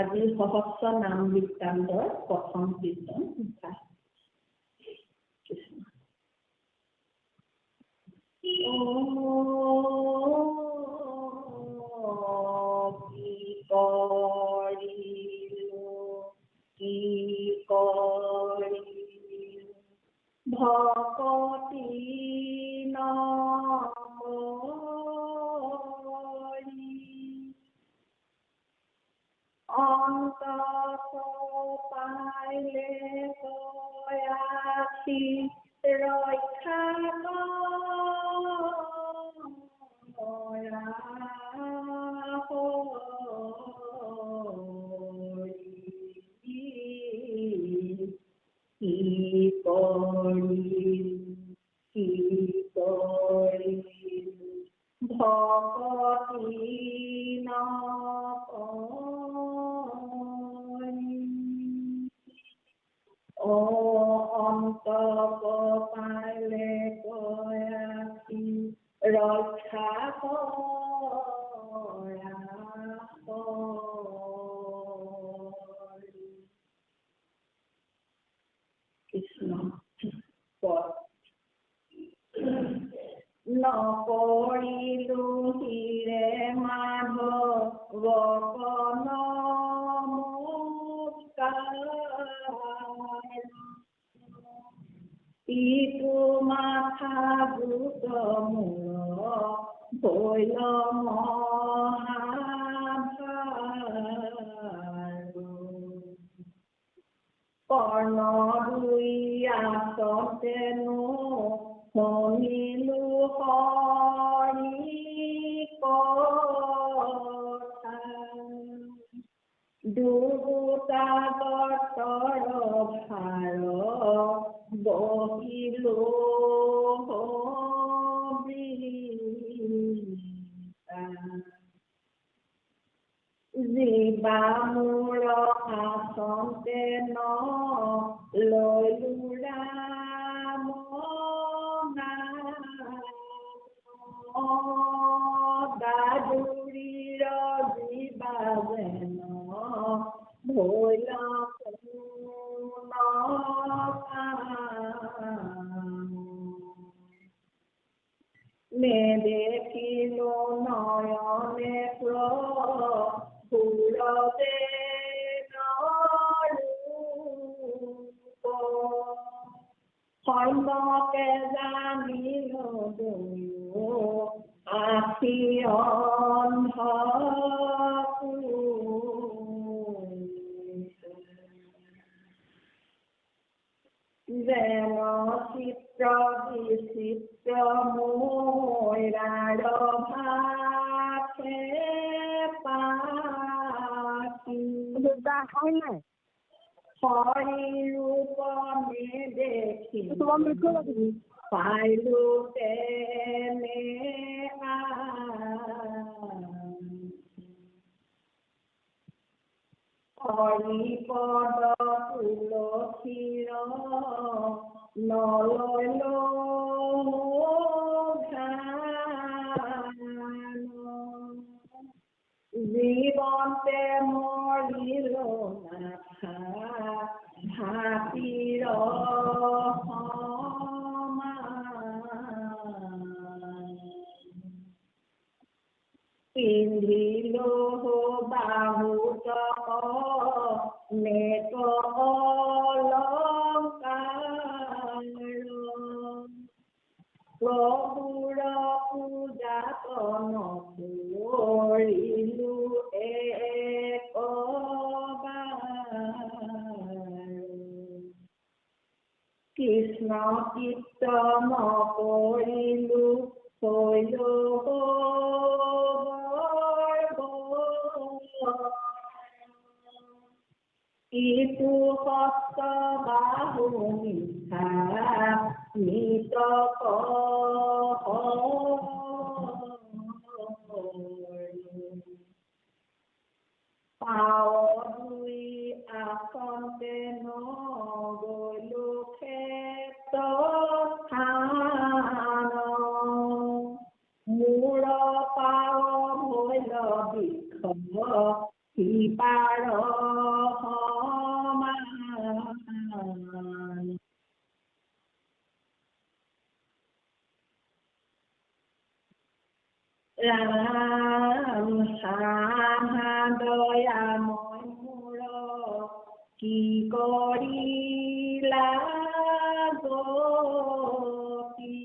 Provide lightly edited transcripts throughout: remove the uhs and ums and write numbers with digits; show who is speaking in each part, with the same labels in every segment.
Speaker 1: আজি সহস্ৰ নাম বৃত্তান্তৰ প্ৰথম কীৰ্তন মুখা কৃষ্ণ কি কৰিলো ভকতি নকৰি অন্তত পাইলে কয়াসি ৰক্ষা ভকতি নকৰি অন্তক পাইলে কয়াসি ৰক্ষা কৰা কৃষ্ণ নকৰিলো হিৰে মাধৱ নমস্কাৰ ইটো মাথা গোট মূৰ ভৈল মহাভাৰ কৰ্ণ দুই আচতেনো শুনিলো হৰি কথা দুটা বতৰ ভাৰ বহিলো জীৱা মূৰ আচতে ন লৈলো ৰাম দাদুৰীৰ জীৱা যেন ভৈল নেদেখিলো নয়নে প্ৰভুৰতে সন্মকে জানিলো দুয়ো আখি অন্ধ যেন চিত্ৰ বিচিত্ৰ ময়ূৰাৰ ভাষে পাখি হৰি ৰূপ নেদেখি পাইলো তেনে হৰি পদ তুলসীৰ নলৈলো জীৱন্তে মৰিলো নাথা ভাতিৰ পিন্ধিলো বাহুত নেক অলংকাৰ প্ৰভুৰ পূজাত নকৰিলো কৃষ্ণ কীৰ্তন কৰিলো হৈলো ইটো হস্ত বাহু মিঠা নিত পাৱ দুই আসন্তে নগলো ক্ষেত্ৰ স্থান মূৰ পাৱ ভৈল বৃক্ষ সিপাৰ সমান ৰাম সাহা দয়াময় মোৰ কি কৰিলা গতি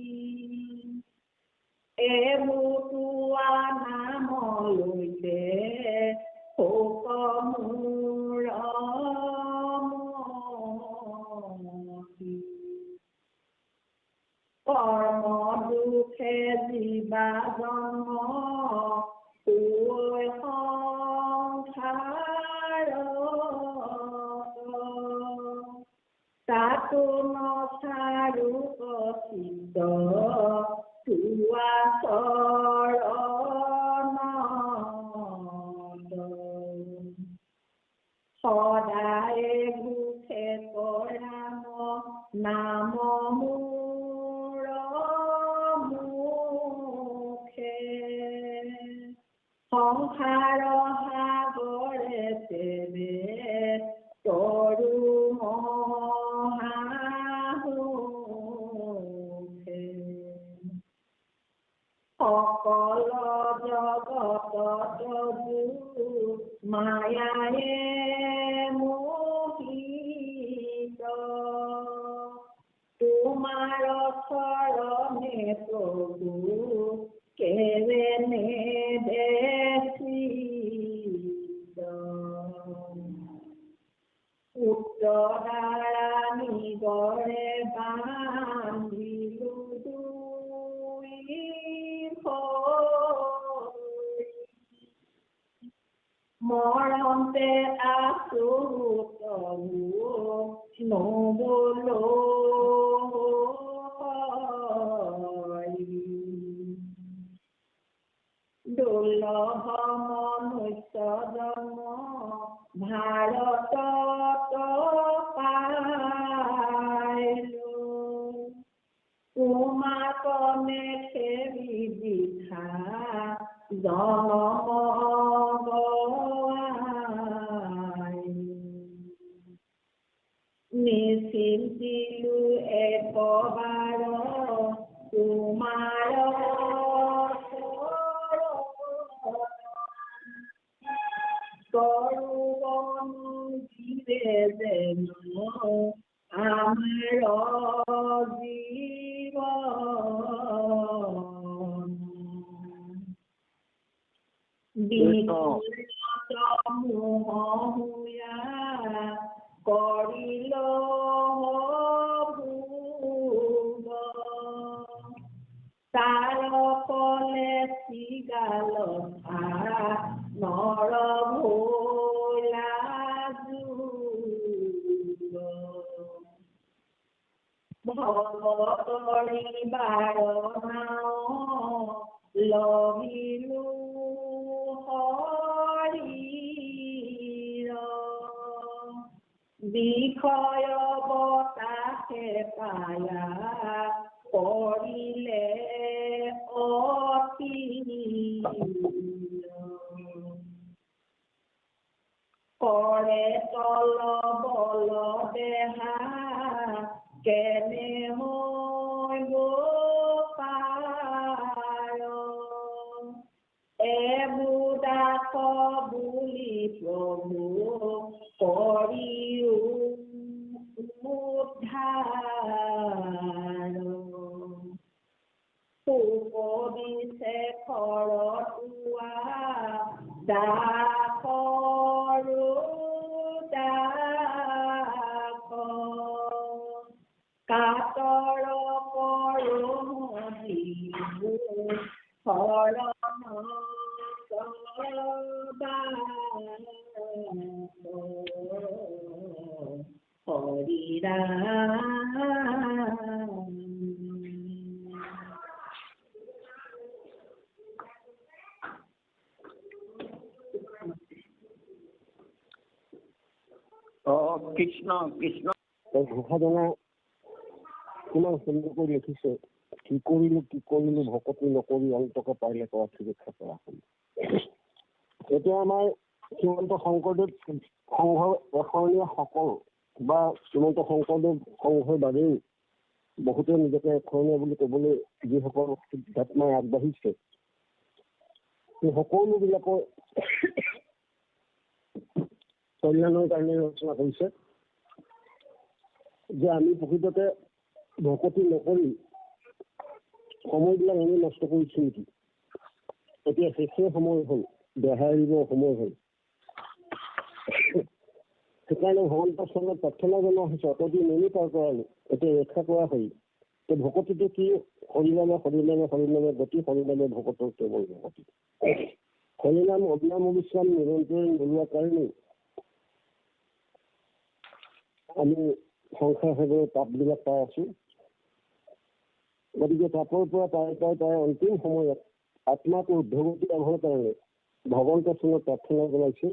Speaker 1: এবুটুৱা নামলৈতে শোক মোৰ মতি কৰ্ম দুখে জীৱা জন্ম সংসাৰ তাতো নচাৰো চিত্ত তোৱা চৰণত সদায় দুখে কৰাম নাম মোৰ মুখে সংসাৰ সাগৰে তেনে তৰু মহাসুখে সকল জগতত মায়ায়ে মোহিত তোমাৰ চৰণে প্ৰভু কেৰেনে দেখিত উত্তৰা নিগৰে বান্ধিলো দুই ভৰি মৰমতে আছো প্ৰভু নবলৈ দুৰ্লভ মনুষ্য জন্ম ভাৰতত পাইলো তোমাকনে খেলি বিধা জনম নিচিন্তিলো একবাৰ তোমাৰ তৰুণ জীৱে যেন আমাৰ জীৱন বিমূঢ় কৰিল ভোগ তাৰ ফলে চিগাল নৰ ভোলা ভগতৰি বাৰ নাও লভিলো বিষয় বতাহে পায়া কৰিলে অতি কৰে তল বল দেহা কেনে হৈব পাৰ এবুদাস বুলি প্ৰভু কৰিও উদ্ধাৰ উপদিছে খৰতুৱা দাসৰো দাস কাতৰ কৰম শৰণ হৰিৰা
Speaker 2: কৃষ্ণ কৃষ্ণ
Speaker 3: ঘোষাজনে কিমান সুন্দৰ কৰি লিখিছে কি কৰিলো ভকতি নকৰি অন্তকে পাৰিলে কৰা চিকিৎসা কৰা হ'ল। এতিয়া আমাৰ শ্ৰীমন্ত শংকৰদেৱ সংঘৰ এশৰণীয়া সকল বা শ্ৰীমন্ত শংকৰদেৱ সংঘৰ বাবেই বহুতে নিজকে এশৰণীয়া বুলি ক'বলৈ যিসকল সিদ্ধাত্মাই আগবাঢ়িছে সেই সকলোবিলাকৰ কল্যাণৰ কাৰণে ৰচনা কৰিছে যে আমি প্ৰকৃততে ভকতি নকৰি সময়বিলাক এনেই নষ্ট কৰিছো নেকি? এতিয়া শেষৰ সময় হ'ল, দেহা এৰিবৰ সময় হ'ল। সেইকাৰণে ভগৱন্তৰ চৰণত প্ৰাৰ্থনা জনোৱা হৈছে, অতদিন এনেই পাৰ কৰালো, এতিয়া ৰক্ষা কৰা হ'ল। ভকতিটো কি? হৰিনামে হৰিনামে হৰিনামে গতি, হৰিনামে ভকতৰ কেৱল ভকতি। হৰিনাম অবিনাম অবিশ্ৰাম নিৰন্তৰে নোলোৱা কাৰণেই আমি সংসাৰ সাগৰৰ পাপবিলাক পাই আছো। গতিকে পাপৰ পৰা পাই অন্তিম সময়ত আত্মাটো উদ্ধগতি লাভৰ কাৰণে ভগৱন্তৰ চৰণত প্ৰাৰ্থনা জনাইছে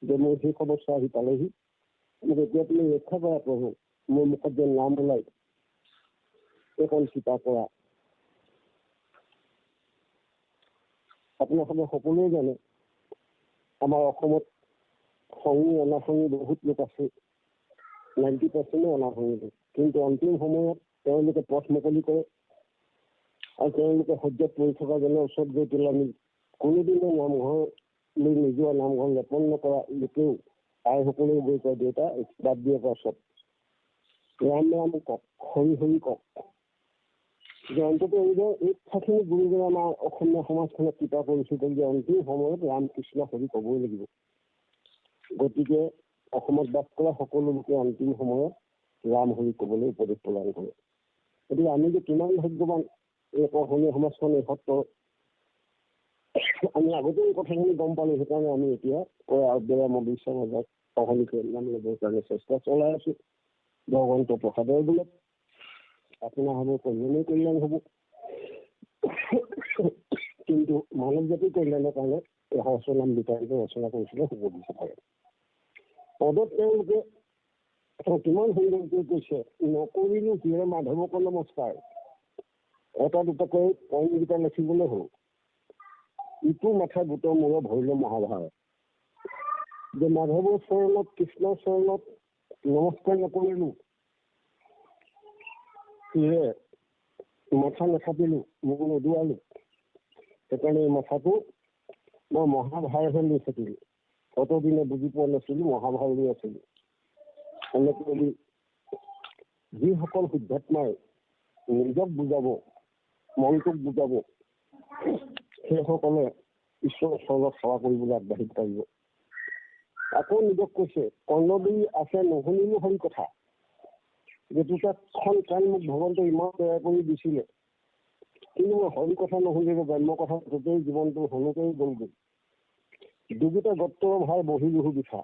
Speaker 3: যে মোৰ শেষ অৱস্থা আহি পালেহি, মোক এতিয়া তুমি ৰক্ষা কৰা প্ৰভু, মোৰ মুখত যেন নাম ওলাই এইখন চিতা কৰা। আপোনালোকে সকলোৱে জানে আমাৰ অসমত সংগী অনাসংগী বহুত লোক আছে, 90% অনাসংগী লোক, কিন্তু অন্তিম সময়ত তেওঁলোকে পথ মুকলি কৰে আৰু তেওঁলোকে সহ্যত পৰি থকাজনৰ ওচৰত গৈ পেলাই আমি কোনোদিনে নামঘৰলৈ নোযোৱা, নামঘৰ লেপন নকৰা লোকেও আইসকলেও গৈ কয় দেউতা বাদ দিয়ে পাছত ৰাম ৰাম কওক, হৰি হৰি কওক। যে অন্ততঃ এই কথাখিনি গুৰুজনে আমাৰ অসমীয়া সমাজখনক কৃপা কৰিছিল যে অন্তিম সময়ত ৰাম কৃষ্ণ হৰি ক'বই লাগিব। গতিকে অসমত বাস কৰা সকলো লোকে অন্তিম সময়ত ৰাম হৰি ক'বলৈ উপদেশ প্ৰদান কৰে। গতিকে আমি যে কিমান ভাগ্যৱান এই অসমীয়া সমাজখন এই সত্ৰ, আমি আগতে এই কথাখিনি গম পালো। সেইকাৰণে আমি এতিয়া বেয়া মবিশ্বাস মাজত সলনি কৰি নাম ল'বৰ কাৰণে চেষ্টা চলাই আছো। ভগৱন্তৰ প্ৰসাদৰ বোলত আপোনাৰ হ'ব, কল্যাণেই কল্যাণ হ'ব। কিন্তু মানৱ জাতিৰ কল্যাণৰ কাৰণে এই সহস্ৰনাম বিতাৰিত ৰচনা কৰিছিলে সুবোধিত পাৰে। পদত তেওঁলোকে কিমান সুন্দৰকৈ কৈছে, নকৰিলো কিয় মাধৱক নমস্কাৰ, এটা দুটাকৈ পইণ্টকেইটা লিখিবলৈ হ'ল। ইটো মাথা গোটৰ মূৰত ভৰিলে মহাভাৰত, যে মাধৱৰ চৰণত কৃষ্ণৰ চৰণত নমস্কাৰ নকৰিলো, সেয়ে মাথা নাথাকিলো, মোক নদুৱালো, সেইকাৰণে এই মাথাটো মই মহাভাৰতহে লৈ থাকিলো। অতদিনে বুজি পোৱা নাছিলো, মহাভাৰত লৈ আছিলো। এনেকৈ যিসকল সিদ্ধাত্মাই নিজক বুজাব, মনটোক বুজাব, সেইসকলে ঈশ্বৰৰ চৰণত সেৱা কৰিবলৈ আগবাঢ়ি পাৰিব। আকৌ নিজক কৈছে, কৰ্ণবলী আছে নুশুনিলো হৰি কথা, যে দুটাখন কাণ মোক ভগৱন্ত ইমান দয়া কৰি দিছিলে, কিন্তু মই হৰি কথা নুশুনিলো, ব্ৰহ্ম কথা গোটেই জীৱনটো শুনোতেই গ'লগৈ। দুটা গত্ৰৰ ভাই বহি বিহু বিঠা,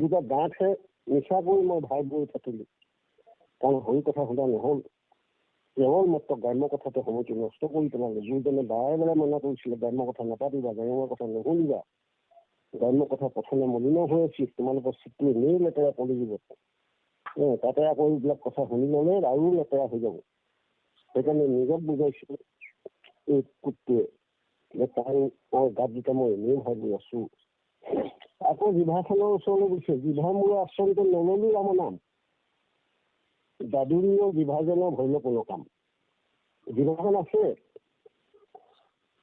Speaker 3: দুটা গাঁতহে নিচা কৰি মই ভাই বৈ থাকিলো, কাৰণ হৰি কথা শুনা নহ'ল। কেৱল মাত্ৰ গ্ৰাম্য কথাতে সময়টো নষ্ট কৰি পেলালে। গুৰুজনে বাৰে বাৰে মনা কৰিছিলে, গ্ৰাম্য কথা নাপাতিবা, গ্ৰাম্য কথা নুশুনিবা, গ্ৰাম্য কথা প্ৰথমে মলিন হৈ আছিল, তোমালোকৰ চিটটো এনেই লেতেৰা পৰি যাব, তাতে আকৌ এইবিলাক কথা শুনি ল'লে আৰু লেতেৰা হৈ যাব। সেইকাৰণে নিজক বুজাইছো এই কুটটোৱে যে তাৰ গাত দুটা মই এনেই ভাবি আছো। আকৌ জিভাখনৰ ওচৰলৈ গৈছে, জিভা মূৰৰ আচলতে নললো ৰাম নাম, দাদুৰীয় বিভাজনৰ ভৈল কোনো কাম। জিভাখন আছে,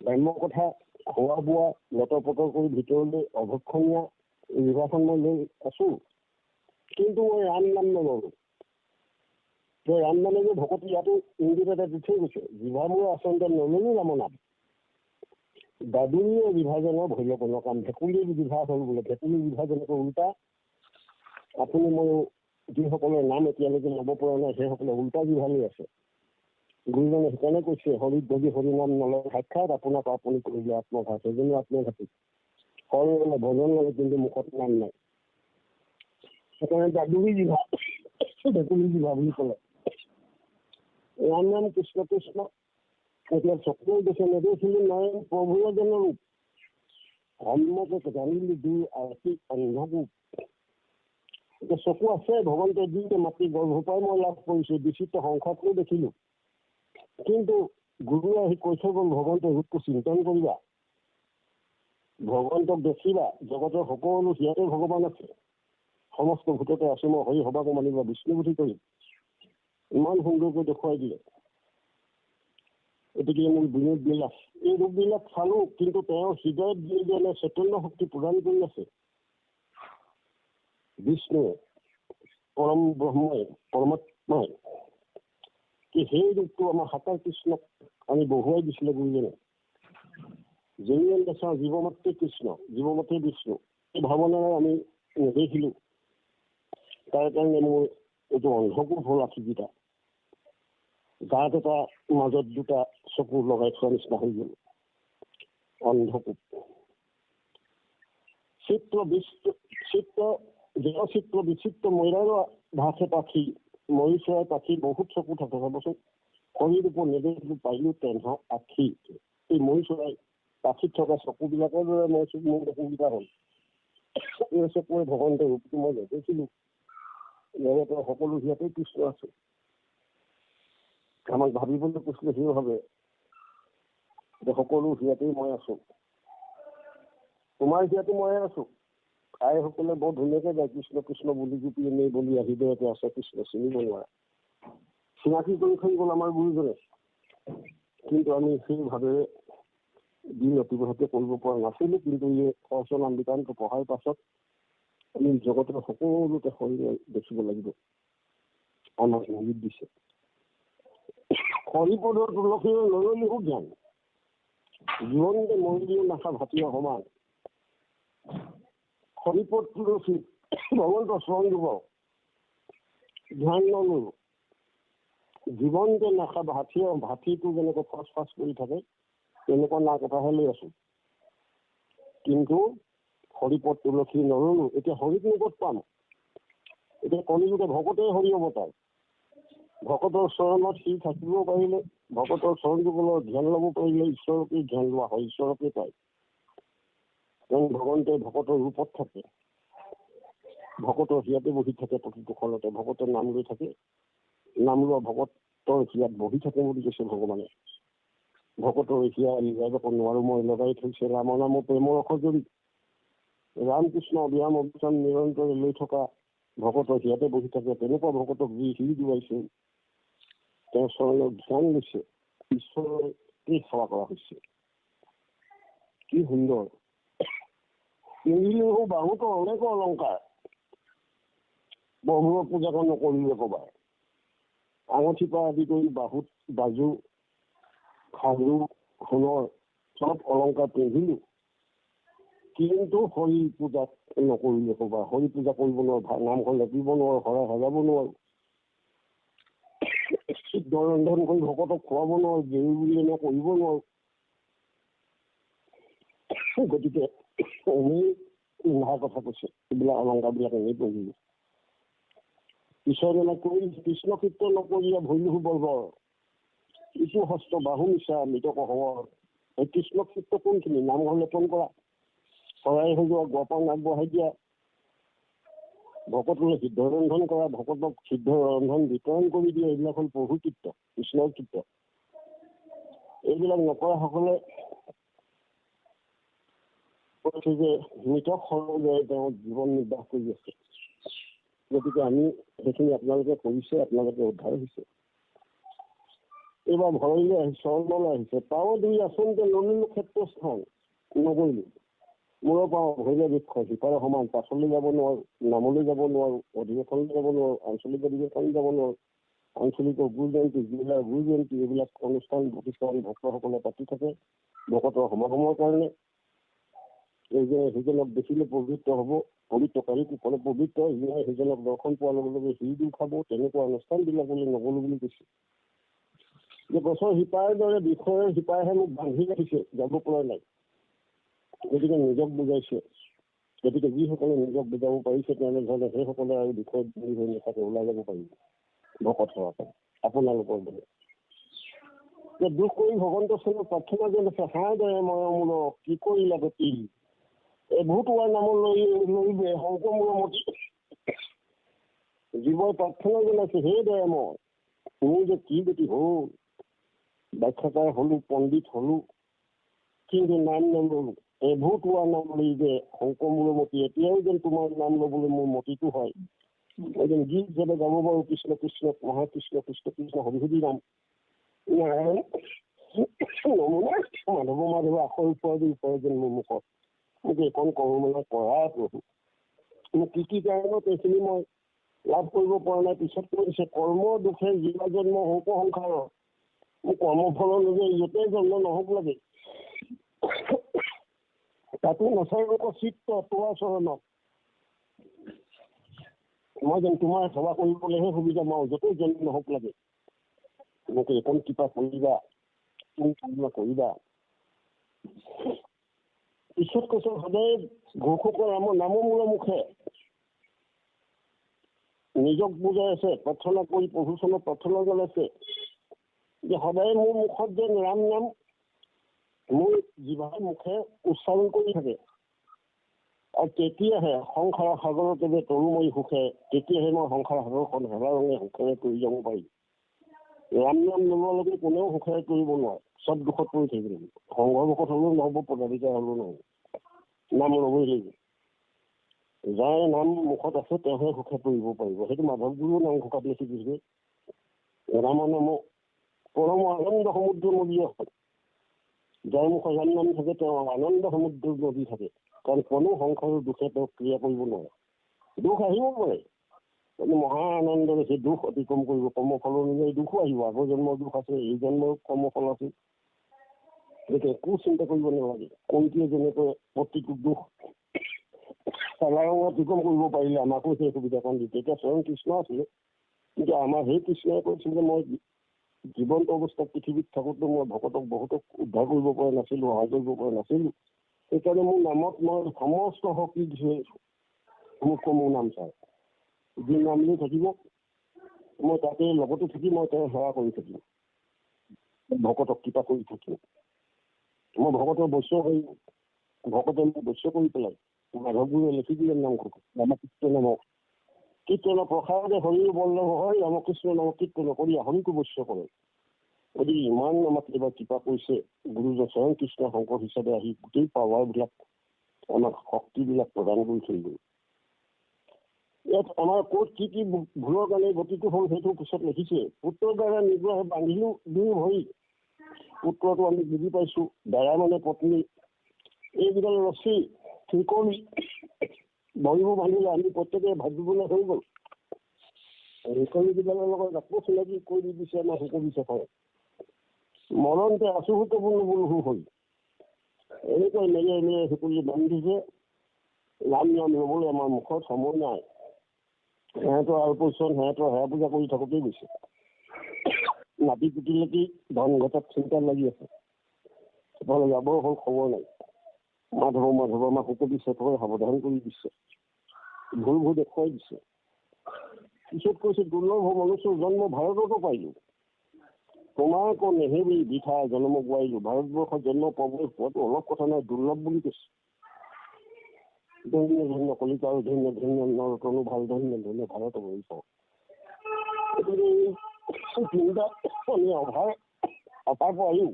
Speaker 3: গ্ৰাম্য কথা খোৱা বোৱা লতৰ পটৰ কৰি ভিতৰলৈ অভক্ষণীয় জিভাখন মই লৈ আছো, কিন্তু মই ৰাম নাম নললো। ৰাম নামে যে ভকতি ইয়াতো ইংগিত এটা দি থৈ গৈছে, জিভা মূৰৰ আচলতে নললো ৰাম নাম, দাদুৰীয় বিভাজনৰ ভৈল কোনো কাম। ভেকুলীৰ বিভা হ'ল বোলে, ভেকুলীৰ বিভা যেনেকৈ উল্টা, আপুনি মই যিসকলৰ নাম এতিয়ালৈকে ল'ব পৰা নাই সেইসকলে উল্টা বিভা লৈ আছে। গুৰুজনে সেইকাৰণে কৈছে, হৰিত যদি হৰি নাম নলয় সাক্ষাৎ আপোনাক আপুনি কৰিলে আত্মঘাত, সেইজনো আত্মঘাতী। হৰি ল'লে ভজন ল'লে, কিন্তু মুখত নাম নাই। সেইকাৰণে দাদুৰী জিভা, ভেকুলী জিভা বুলি ক'লে। ৰাম নাম কৃষ্ণ কৃষ্ণ, এতিয়া চকুৰ দেখে নেদেখিলো নয়ন প্ৰভুৰ জনৰূপ, সন্মুখে জানিলো দুই আৰতি অন্ধৰূপ। এতিয়া চকু আছে, ভগৱন্তে দিওঁতে মাতৃ গৰ্ভপাই মই লাভ কৰিছো, বিচিত্ৰ সংসাৰটো দেখিলো, কিন্তু গুৰুৱে আহি কৈ থৈ গ'ল, ভগৱন্তৰ ৰূপটো চিন্তন কৰিবা। ভগৱন্তক দেখিবা, জগতৰ সকলো সিয়াতে ভগৱান আছে, সমস্ত ভূততে আছো মই, হৰি সবাকো মানিবা, বিষ্ণুবুদ্ধি কৰি ইমান সুন্দৰকৈ দেখুৱাই দিলে। গতিকে মোৰ বিনোদ বিলাস, এই ৰূপবিলাক চালো, কিন্তু তেওঁৰ হৃদয়ত যিজনে চৈতন্য শক্তি প্ৰদান কৰি আছে, বিষ্ণুৱে, পৰম ব্ৰহ্মই, পৰমাত্মাই, সেই ৰূপটো আমাৰ সাকাৰ কৃষ্ণক আমি বহুৱাই দিছিলে গুৰুজনে। যেনে দেখাওঁ জীৱমাত্ৰে কৃষ্ণ, জীৱমাত্ৰে বিষ্ণু, এই ভাৱনাৰে আমি নেদেখিলো। তাৰ কাৰণে মোৰ এইটো অন্ধকূপ হ'ল আঁঠিকেইটা, গাত এটা মাজত দুটা চকু লগাই থোৱা নিচিনা হৈ গ'ল, অন্ধকূপ। চিত্ৰ বিচিত্ৰ ময়ূৰৰ ভাষে পাখি, ময়ূৰ চৰাই পাখি বহুত চকু থাকে চাবচোন। শৰীৰ ওপৰত নেদেখিলো পাইলো তেন্হা আখি, এই ময়ূৰ চৰাই পাখিত থকা চকুবিলাকৰ দৰে মোৰ চকুকেইটা হ'ল। এই চকুৰে ভগৱন্তৰ ৰূপটো মই নেদেখিলো। জগতৰ সকলো সিহঁতেই কৃষ্ণ আছে। আমাক ভাবিবলৈ কৈছিলে সেই ভাবে যে সকলো সিহঁতেই মই আছো, তোমাৰ সিহঁতে ময়ে আছো। আইসকলে বৰ ধুনীয়াকে যায়, কৃষ্ণ কৃষ্ণ বুলি জুপি এনেই বুলি হৃদয়তে আছে কৃষ্ণ, চিনিব নোৱাৰা। চিনাকি কৰি থৈ গ'ল আমাৰ গুৰুজনে, কিন্তু আমি সেই ভাৱেৰে দিন অতিবাহিত কৰিব পৰা নাছিলো। কিন্তু এই অৰ্চনা বিতানটো পঢ়াৰ পাছত আমি জগতৰ সকলোতে শৰীৰ দেখিব লাগিব, আমাক ইংগিত দিছে। হৰিপদৰ তুলসীৰ নৰলিহু জ্ঞান, জীৱনতে মৰিলেও নাখা ভাতীয় সমান। হৰিপদ তুলসী ভগৱন্তৰ চৰণ দিব ধ্যান ললো, জীৱনতে নাখা ভাতীটো যেনেকৈ ফাঁচ ফাঁচ কৰি থাকে তেনেকুৱা না কথাহে লৈ আছো। কিন্তু হৰিপদ তুলসী নৰলো, এতিয়া হৰিক ক'ত পাম? এতিয়া কলিযুগে ভকতেই হৰি অৱতাৰ। ভকতৰ চৰণত সি থাকিব পাৰিলে, ভকতৰ চৰণ যুগলৰ ধ্যান ল'ব পাৰিলে ঈশ্বৰকে ধ্যান লোৱা হয়, ঈশ্বৰকে পায়। কাৰণ ভগৱন্তে ভকতৰ ৰূপত থাকে, ভকতৰ হিয়াতে বহি থাকে, প্ৰতিটো খলতে ভকতৰ নাম লৈ থাকে, নাম লোৱা ভকতৰ হিয়াত বহি থাকে বুলি কৈছে ভগৱানে। ভকতৰ হিয়া লগাই যাব নোৱাৰো মই, লগাই থৈছে ৰামৰ নামৰ প্ৰেমৰ অসজৰি। ৰামকৃষ্ণ অভিৰাম অভিযান নিৰন্তৰে লৈ থকা ভকতৰ হিয়াতে বহি থাকে, তেনেকুৱা ভকতক যি সি দুৱাইছে, তেওঁৰ চৰণত ধ্যান লৈছে, ঈশ্বৰকে সেৱা কৰা হৈছে। কি সুন্দৰ। পিন্ধিলেও বাহুতো অনেক অলংকাৰ, প্ৰভুৰ পূজাখন নকৰিলে কবাৰ। আঙুঠিৰ পৰা আদি কৰি বাহুত বাজু, খাৰু, সোণৰ চব অলংকাৰ পিন্ধিলো, কিন্তু হৰি পূজাত নকৰিলে কবা। হৰি পূজা কৰিব নোৱাৰো, নামঘৰ লেপিব নোৱাৰো, শৰাই সজাব নোৱাৰো, সিদ্ধ ৰন্ধন কৰি ভকতক খুৱাব নোৱাৰো, দেৰি বুলি এনে কৰিব নোৱাৰো। গতিকে এনেই পিন্ধাৰ কথা কৈছে, এইবিলাক অলংকাৰ বিলাক এনেই পিন্ধিলো। ঈশ্বৰে কৰি কৃষ্ণ কীৰ্তন নকৰিয়া ভৰিলো বৰ্বৰ, ইটো হস্ত বাহু মিছা মৃতক হবৰ। এই কৃষ্ণ কীৰ্তন কোনখিনি? নামঘৰ লেপন কৰা, শৰাই সজোৱা, গোপান আগবঢ়াই দিয়া, ভকতলৈ সিদ্ধ ৰন্ধন কৰা, ভকতক সিদ্ধ ৰন্ধন বিতৰণ কৰি দিয়ে, এইবিলাক হ'ল প্ৰভু কীৰ্ত, কৃষ্ণৰ কীৰ্ত। এইবিলাক নকৰাসকলে কৈছে যে মৃতক সৰলৈ তেওঁ জীৱন নিৰ্বাহ কৰি আছে। গতিকে আমি সেইখিনি আপোনালোকে কৰিছে, আপোনালোকে উদ্ধাৰ হৈছে। এইবাৰ ভৰলৈ আহিছে, চৰণলৈ আহিছে, পাও দুই আচনতে নলিলো ক্ষেত্ৰস্থান, নগৰিলো মূৰৰ পাওঁ ভৰিলে বৃক্ষ, সিপাৰে সমান, পাছলৈ যাব নোৱাৰো, নামলৈ যাব নোৱাৰো, অধিৱেশনলৈ যাব নোৱাৰো, আঞ্চলিক অধিৱেশন যাব নোৱাৰো, আঞ্চলিক গুৰু জয়ন্তী, জিলাৰ গুৰু জয়ন্তী, এইবিলাক অনুষ্ঠান প্ৰতিষ্ঠান ভক্তসকলে পাতি থাকে ভকতৰ সমাগমৰ কাৰণে। এই যে সিজনক দেখিলে পবিত্ৰ হ'ব, পবিত্ৰকাৰী কুশলে পবিত্ৰ, ইজনে সিজনক দৰ্শন পোৱাৰ লগে লগে সিৰিও খাব, তেনেকুৱা অনুষ্ঠানবিলাকলৈ নগলো বুলি কৈছে। যে গছৰ শিপাৰ দৰে বিষয়ৰ শিপাইহে মোক বান্ধি ৰাখিছে, যাব পৰা নাই। গতিকে নিজক বুজাইছে। গতিকে যিসকলে নিজক বুজাব পাৰিছে তেনেধৰণে সেইসকলে আৰু বিষয়ত বন্দী হৈ নাথাকে, ওলাই যাব পাৰিব ভকত সেৱাকে আপোনালোকৰ দৰে। দুখ কৰি ভগৱন্ত চৰণৰ প্ৰাৰ্থনা যে লৈছে, হাঁহ দৰে মৰমূলক কি কৰিলা গতি, এই ভূত হোৱাৰ নামলৈ লৰিবে শংকৰমূলমতি। জীৱই প্ৰাৰ্থনা জনাইছে, হে দৰে মোৰ যে কি গতি হ'ল, ব্যাখ্যাকাৰ হলো, পণ্ডিত হলো, কিন্তু নাম নললো, এভূত হোৱা নাম লৈ যে শংকৰ মূলমতী এতিয়াও যেন তোমাৰ নাম ল'বলৈ মোৰ মতিটো হয়। মই যেন গীত হিচাপে গাব পাৰোঁ কৃষ্ণ কৃষ্ণ মহাকৃষ্ণ কৃষ্ণ কৃষ্ণ হৰি হৰি নাম নাৰায়ণ নমুনা মাধৱ মাধৱ আখৰ ওপৰে যেন মোৰ মুখত মোক এইখন কৰোঁ মানে কৰা প্ৰভু। মোক কি কাৰণত এইখিনি মই লাভ কৰিব পৰা নাই পিছত কৰিছে কৰ্মৰ দুখে জীৱা জন্ম হওক সংসাৰৰ মোৰ কৰ্মফল অনুযায়ী য'তেই জন্ম নহওক লাগে তাতো নচাৰিব চিত্ত তোমাৰ চৰণত মই যেন তোমাৰ সেৱা কৰিবলৈহে সুবিধা পাওঁ য'তেই জন্ম নহওক লাগে মোক এইকণ কৃপা কৰিবা কৰিবা। পিছত কৈছে সদায় ঘোষকৰ নামৰ মূলৰ মুখে নিজক বুজাই আছে প্ৰাৰ্থনা কৰি প্ৰভুচনত প্ৰাৰ্থনা জনাইছে যে সদায় মোৰ মুখত যেন ৰাম নাম মোৰ জিভাৰ মুখে উচ্চাৰণ কৰি থাকে আৰু তেতিয়াহে সংসাৰৰ সাগৰত যে তৰুময়ী সুখে তেতিয়াহে মই সংসাৰ সাগৰখন হেৰা ৰঙে সুখেৰে কৰি যাব পাৰিম। ৰাম নাম ল'বলৈকে কোনেও সুখেৰে কৰিব নোৱাৰে চব দুখত পৰি থাকিব লাগিব। সংঘৰ্ষত হ'লেও নহ'ব পদাধিকাৰ হ'লেও নহ'ব নাম ল'বই লাগিব। যাৰ নাম মুখত আছে তেওঁহে সুখে কৰিব পাৰিব। সেইটো মাধৱ গুৰুও নাম ঘোষাত লিখি দিছে ৰামৰ নাম পৰম আনন্দ সমুদ্ৰ নদী আছে। যাৰ মুখত ৰাম নাম থাকে তেওঁ আনন্দ সমুদ্ৰ নদী থাকে কাৰণ কোনো সংসাৰৰ দুখে তেওঁক ক্ৰিয়া কৰিব নোৱাৰে। দুখ আহিব পাৰে কিন্তু মহা আনন্দৰে সেই দুখ অতিক্ৰম কৰিব। কৰ্মফল অনুযায়ী দুখো আহিব। আগৰ জন্মৰ দুখ আছে এই জন্মৰ কৰ্মফল আছে গতিকে একো চিন্তা কৰিব নালাগে। কোনটিয়ে যেনেকৈ প্ৰতিটো দুখ অতিক্ৰম কৰিব পাৰিলে আমাকো সেই সুবিধাকণ দিছে। তেতিয়া স্বয়ং কৃষ্ণ আছিলে কিন্তু আমাৰ সেই কৃষ্ণই কৈছিল যে মই জীৱন্ত অৱস্থাত পৃথিৱীত থাকোঁতে মই ভকতক বহুতক উদ্ধাৰ কৰিব পৰা নাছিলোঁ সহায় কৰিব পৰা নাছিলোঁ। সেইকাৰণে মোৰ নামত মই সমস্ত শক্তি দিছোঁ মোক মোৰ নাম চাই যি নাম লৈ থাকিব মই তাতে লগতে থাকি মই তেওঁ সেৱা কৰি থাকিম ভকতক কৃপা কৰি থাকিম। মই ভকতৰ বৈশ্য কৰি ভকতে মোক বৈশ্য কৰি পেলাই মাধৱ গুৰুৱে লিখি দিলে নামঘোষ ৰামকৃষ্ণ নামক কীৰ্তন প্ৰসাদে হৰিৰ বল্লভ হয় ৰামকৃষ্ণ নামক কীৰ্তন কৰি হৰিকো বৈশ্য কৰে। গতিকে ইমান আমাক এইবাৰ কৃপা কৰিছে গুৰুজন স্বয়ং কৃষ্ণ শংকৰ হিচাপে আহি গোটেই পাৱাৰবিলাক আমাক শক্তিবিলাক প্ৰদান কৰি থৈ গ'ল। ইয়াত আমাৰ ক'ত কি ভুলৰ কাৰণে গতিটো হ'ল সেইটো পিছত লিখিছে। পুত্ৰৰ দ্বাৰা নিগ্ৰহে বান্ধিও দুই ভৰি পুত্ৰটো আমি বুজি পাইছোঁ দ্বাৰা মানে পত্নী এইকেইডাল ৰছী ঠিকনি ভৰিবোৰ বান্ধিলে আমি প্ৰত্যেকে ভাবিবলৈ হৈ গ'ল। ৰিকনিকেইডালৰ লগত আকৌ চিনাকি কৰি দিছে আমাৰ সুকবি চফাই মৰণতে আচুহূতপূৰ্ণ বোলো হ'ল এনেকৈ মেলিয়াই সকলোৱে বান্ধিছে। ৰাম নাম ল'বলৈ আমাৰ মুখত সময় নাই। সিহঁতৰ আৰু পইচন সিহঁতৰ সেৱা পূজা কৰি থাকোঁতেই গৈছে। নাতি পুতিলেটি ধন ঘটাত চিন্তা লাগি আছে সেইফালে যাবৰ হ'ল খবৰ নাই। মাধৱ আমাৰ সুকবি চফাই সাৱধান কৰি দিছে ভুল দেখুৱাই দিছে। পিছত কৈছে দুৰ্লভ মনুষ্য জন্ম ভাৰততো পাইলোঁ তোমাৰ আকৌ নেহেৰি বিঠা জন্ম গোৱাইলোঁ। ভাৰতবৰ্ষত জন্ম পাবলৈ পোৱাটো অলপ কথা নাই দুৰ্লভ বুলি কৈছে। ধন্য ধন্য কলিতা আৰু ধন্য ধন্য নৰতনো ভাল ধন্য ধন্য ভাৰত হৈ পাওঁ। তিনিটা আমি অভাৰ পাৰিম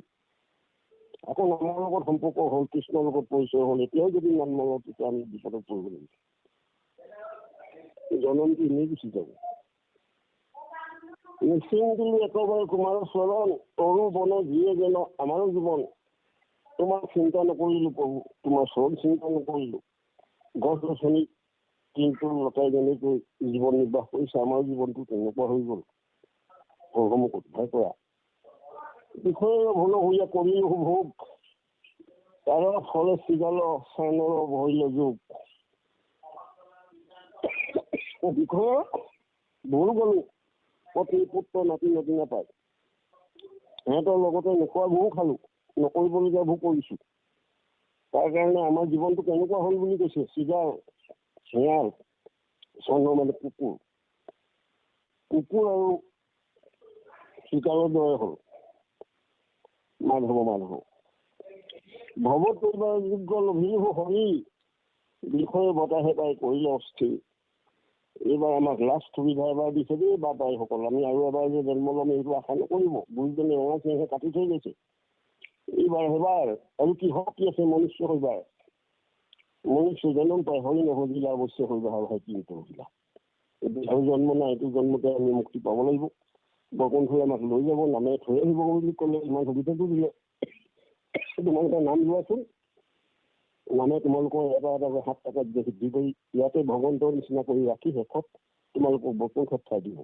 Speaker 3: আকৌ নামৰ লগত সম্পৰ্ক হ'ল কৃষ্ণৰ লগত পৰিচয় হ'ল। এতিয়াও যদি নাম নলওঁ তেতিয়া আমি বিপদত পৰিব লাগিব। জনমটো এনেই গুচি যাব। নিশ্চিং দিলোঁ একেবাৰে কুমাৰৰ চৰণ তৰু বন যিয়ে যেন আমাৰো জীৱন তোমাক চিন্তা নকৰিলোঁ প্ৰভু তোমাৰ চৰণ চিন্তা নকৰিলোঁ। গছ গছনি কিন্তু লতাই যেনেকৈ জীৱন নিৰ্বাহ কৰিছে আমাৰ জীৱনটো তেনেকুৱা হৈ গ'ল। প্ৰভু মোক উদ্ধাৰ কৰা বিষয়ে ভুল হৈয়া কৰিলোঁ ভোগ তাৰ ফলে চিগাল চানৰ ভৰিল যোগ বিষয়ে ভুল গ'লো পত্নী পুত্ৰ নাতি নাতি নাপায় সিহঁতৰ লগতে নোখোৱাবোৰো খালোঁ নকৰিবলগীয়াবোৰ কৰিছোঁ। তাৰ কাৰণে আমাৰ জীৱনটো কেনেকুৱা হ'ল বুলি কৈছে চিগাল শিয়াল চন্দ্ৰ মানে কুকুৰ আৰু চিকাৰৰ দৰে হ'ল। মাধৱ ভৱত কৰিবাৰ যোগ্য লভিলো হৰি বিষয়ে বতাহে পাই কৰিলে অস্থিৰ। এইবাৰ আমাক লাষ্ট সুবিধা এবাৰ দিছে দেই বা বাইসকল আমি আৰু এবাৰ যে জন্ম ল'ম এইটো আশা নকৰিব। গুৰুজনে ৰঙা চিঙে কাটি থৈ গৈছে এইবাৰ এবাৰ আৰু কিহৰ কি আছে মনুষ্য হৈবাৰ মনুষ্য জন্ম পাই হৰি নহজিলা অৱশ্যে হৈ ভাল হয় কিন্তু হৈছিলা এইটো জন্ম নাই এইটো জন্মতে আমি মুক্তি পাব লাগিব বৈকুণ্ঠই আমাক লৈ যাব নামে থৈ আহিব বুলি ক'লে ইমান সুবিধাটো দিলে তোমালোকে নাম লোৱাচোন নামে তোমালোকৰ এটা এটা 7 টকাত সিদ্ধি কৰি ইয়াতে ভগৱন্তৰ নিচিনা কৰি ৰাখি শেষত তোমালোকক বৈকুণ্ঠত ঠাই দিব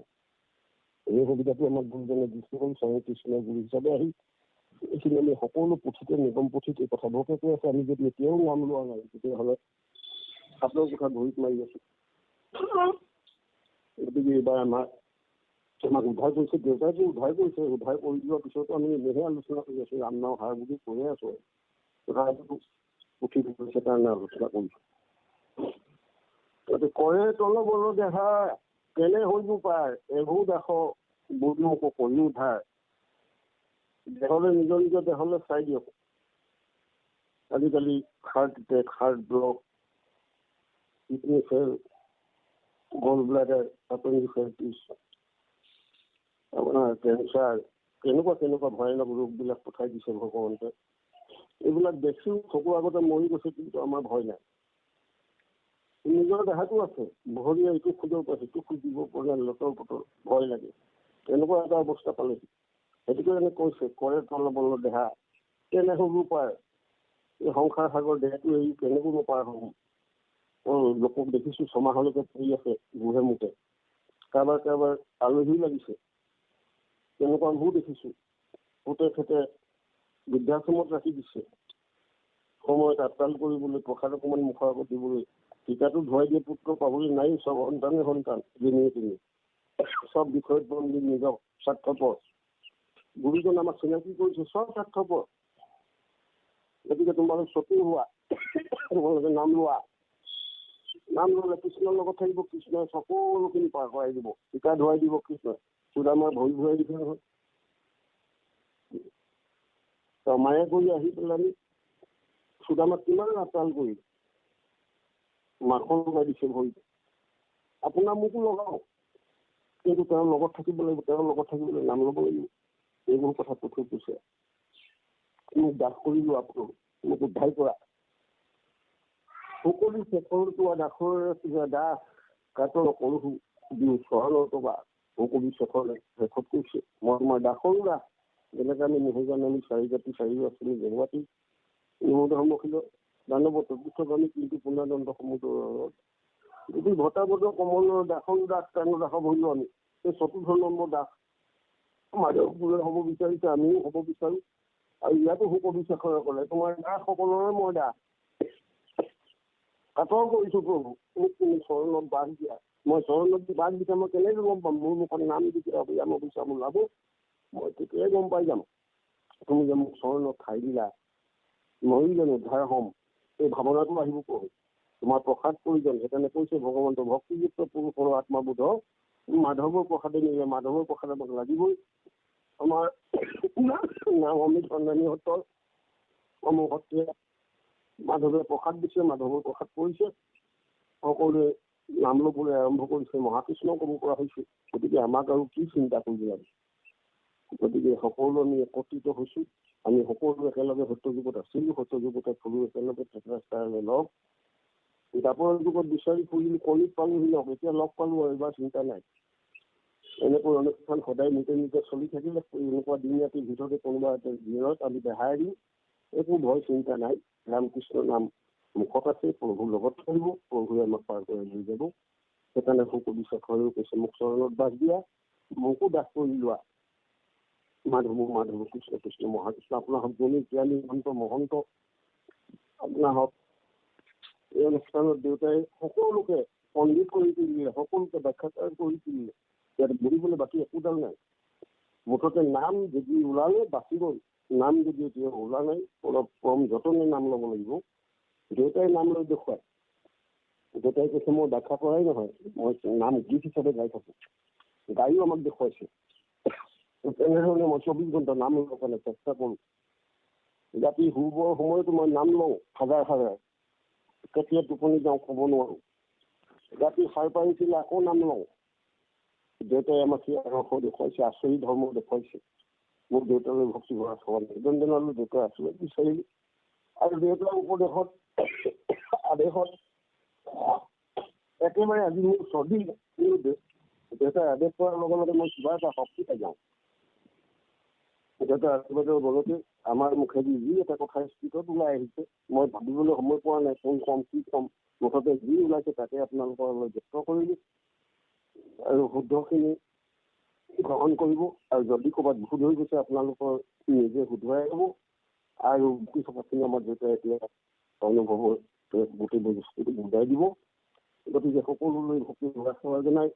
Speaker 3: এই সুবিধাটো আমাক গুৰুজনে দৃষ্টি কৰি স্বয়ং কৃষ্ণৰ গুৰু হিচাপে আহি এইখিনি আমি সকলো পুথিতে নিগম পুথিত এই কথাবোৰকে কৈ আছে আমি যদি এতিয়াও নাম লোৱা নাই তেতিয়াহ'লে সাতৰ কথা ভৰিত মাৰি আছো গতিকে এইবাৰ আমাক উদ্ধাৰ কৰিছে দেউতাইটো উদ্ধাৰ কৰিছে উদ্ধাৰ কৰি যোৱাৰ পিছতো আমি এনেহে আলোচনা কৰি আছো ৰাম নাম হাৰ বুলি কৈয়ে আছো তথাপিতো পুথি কৰিছে কাৰণে আলোচনা কৰিছো কৰে তল বল দেহা কেনে হইব পাৰ এভো দেখ বুধমুখ কৰি উদ্ধাৰ দেহলৈ নিজৰ নিজৰ দেহলৈ চাই দিয়ক আজিকালি heart attack heart block kidney fail গল ব্লাডাৰ এপেণ্ডিচাইটিছ আপোনাৰ কেঞ্চাৰ কেনেকুৱা ভয়ানক ৰোগবিলাক পঠাই দিছে ভগৱন্তে এইবিলাক দেখিও চকুৰ আগতে মৰি গৈছে কিন্তু আমাৰ ভয় নাই নিজৰ দেহাটো আছে বহৰীয়া ইটো খোজৰ পৰা সিটো খুজিব পৰা লতৰ পটৰ ভয় লাগে এনেকুৱা এটা অৱস্থা পালেহি সেইটোকে এনে কৈছে কৰে তল বল দেহা কেনে হ'ব পাৰ এই সংসাৰ সাগৰ দেহাটো এৰি কেনেকৈ পাৰ হ'ব লোকক দেখিছো ছমাহলৈকে পৰি আছে বুঢ়ে মুখে কাৰোবাৰ আলহীও লাগিছে তেনেকুৱাবোৰ দেখিছো গোটে খেতে বৃদ্ধাশ্ৰমত ৰাখি দিছে সময়ত আপতাল কৰিবলৈ প্ৰসাদ অকণমান মুখৰ আগত দিবলৈ টিকাটো ধুৱাই দিয়ে পুত্ৰ পাবলৈ নাই চব সন্তান যেনিয়ে তিনি চব বিষয়ত বন্দী নিজক স্বাৰ্থপৰ গুৰুজন আমাক চিনাকি কৰিছে চব স্বাৰ্থপৰ গতিকে তোমালোক চকু হোৱা তোমালোকে নাম ল'লে কৃষ্ণৰ লগত থাকিব কৃষ্ণই সকলোখিনি পাৰ কৰাই দিব টিকা ধুৱাই দিব কৃষ্ণই চুদামাৰ ভৰি ঘূৰাই দিছে নহয় মায়ে কৰি আহি পেলাই চুদামাক কিমান আপতাল কৰি মাখন লগাই দিছে ভৰিত আপোনাৰ মোকো লগাও কিন্তু তেওঁৰ লগত থাকিব লাগিব নাম ল'ব লাগিব এইবোৰ কথা পুথি কৈছে মোক দাস কৰিলো আপোনাক মোক উদ্ধাৰ কৰা সকলো শেষৰটো দাসৰ দাস কাটৰ কলহু দিওঁ চহৰৰ টকা সকলো শেষত কৈছে মই তোমাৰ দাসৰো দাস যেনেকৈ আমি নহৈজান আমি চাৰি আছিলোঁ জেগুৱাতী ধৰ্মশীল দানৱ চতুৰ্থ আমি কিন্তু পুনৰ্দণ্ড সমুদ্ৰৰ যদি ভটাবত কমলৰ দাসৰো দাস কাৰণ দাস ভৰিলো আমি সেই চতুৰ্থ নম্বৰ দাস মাধৱবোৰে হ'ব বিচাৰিছে আমিও হ'ব বিচাৰোঁ আৰু ইয়াতো সুকবিশ্বাসৰে ক'লে তোমাৰ দাসসকলৰে মই দাস কাটৰ কৰিছো প্ৰভু মোক তুমি চৰণত বাঘ দিয়া মই চৰণত বাঘ দিছা মই কেনেকৈ গম পাম মোৰ মুখত নাম দি অভিযান বিচাৰ ওলাব মই তেতিয়াই গম পাই যাম তুমি যে মোক চৰণত ঠাই দিলা মৰিলেন উদ্ধাৰ হ'ম এই ভাৱনাটো আহিব পঢ়ো তোমাৰ প্ৰসাদ প্ৰয়োজন সেইকাৰণে কৈছে ভগৱন্ত ভক্তিযুক্ত পুৰুষৰ আত্মাবোধ মাধৱৰ প্ৰসাদে নিলে মাধৱৰ প্ৰসাদ আমাক লাগিবই আমাৰ নাম অমিত সন্ধানীহঁতৰ সন্মুখতে মাধৱে প্ৰসাদ দিছে মাধৱৰ প্ৰসাদ কৰিছে সকলোৱে নাম ল'বলৈ আৰম্ভ কৰিছে মহাকৃষ্ণক ক'ব পৰা হৈছে গতিকে আমাক আৰু কি চিন্তা কৰিব লাগে গতিকে সকলো আমি একত্ৰিত হৈছোঁ আমি সকলো একেলগে সত্যযুগত আছিলোঁ সত্যযুগতে ফুলো একেলগে ৰাস্তাৰে লগ দাপৰ যুগত বিচাৰি ফুৰিলো কলিত পালোহি লগ এতিয়া লগ পালো আৰু এইবাৰ চিন্তা নাই এনেকৈ অনুষ্ঠান সদায় নিজে চলি থাকিলে এনেকুৱা দিন ৰাতিৰ ভিতৰতে কোনোবা এটা দিনত আমি দেখাই দিম একো ভয় চিন্তা নাই ৰামকৃষ্ণৰ নাম মুখত আছে প্ৰভুৰ লগত থাকিব প্ৰভুৱে আমাক পাৰ কৰি লৈ যাব সেইকাৰণে সুকবিশ্বাসৰেও কৈছে মোক চৰণত বাস দিয়া মোকো দাস কৰি লোৱা মাধৱ কৃষ্ণ মহাকৃষ্ণ আপোনাৰ হওক জনী জ্ঞানী মহন্ত আপোনাৰ হওক এই অনুষ্ঠানত দেউতাই সকলোকে পণ্ডিত কৰি তুলিলে সকলোকে ব্যাখ্যাকাৰ কৰি তুলিলে ইয়াত বুলিবলৈ বাকী একোডাল নাই মুঠতে নাম যদি ওলালে বাচি গ'ল নাম যদি এতিয়া ওলা নাই অলপ কম যতনে নাম ল'ব লাগিব দেউতাই নাম লৈ দেখুৱায় দেউতাই কৈছে মই ব্যাখ্যা কৰাই নহয় মই নাম গীত হিচাপে গাই থাকোঁ গায়ো আমাক দেখুৱাইছে তেনেধৰণে মই 24 ঘণ্টা নাম ল'বৰ কাৰণে চেষ্টা কৰোঁ ৰাতি শুবৰ সময়তো মই নাম লওঁ হাজাৰ কেতিয়া টোপনি যাওঁ ক'ব নোৱাৰোঁ ৰাতি সাৰ পাই উঠিলে আকৌ নাম লওঁ দেউতাই আমাক সেই আদৰ্শ দেখুৱাইছে আচৰিত ধৰ্ম দেখুৱাইছে মোক দেউতালৈ ভক্তি কৰা সমান এজন দেউতাই আচৰিত বিচাৰিলোঁ আৰু দেউতাৰ উপদেশত আদেশত একেবাৰে আজি মোৰ চৰ্দি দেউতাই আদেশ কৰাৰ লগে লগে মই কিবা এটা শক্তি পাই যাওঁ। দেউতাৰ আশীৰ্বাদৰ বলতে আমাৰ মুখেদি যি এটা কথা স্পীডত ওলাই আহিছে, মই ভাবিবলৈ সময় পোৱা নাই কোন কম কি কম, মুঠতে যি ওলাইছে তাকে আপোনালোকলৈ ব্যক্ত কৰিলোঁ। আৰু শুদ্ধখিনি গ্ৰহণ কৰিব, আৰু যদি ক'ৰবাত ভুল হৈ গৈছে আপোনালোকৰ নিজে শুধৰাই ল'ব। আৰু কিছু কথাখিনি আমাৰ দেউতাই এতিয়া অনুভৱৰ গোটেই বস্তুটো বুজাই দিব। গতিকে সকলোলৈ ভক্তি সেৱা জনাই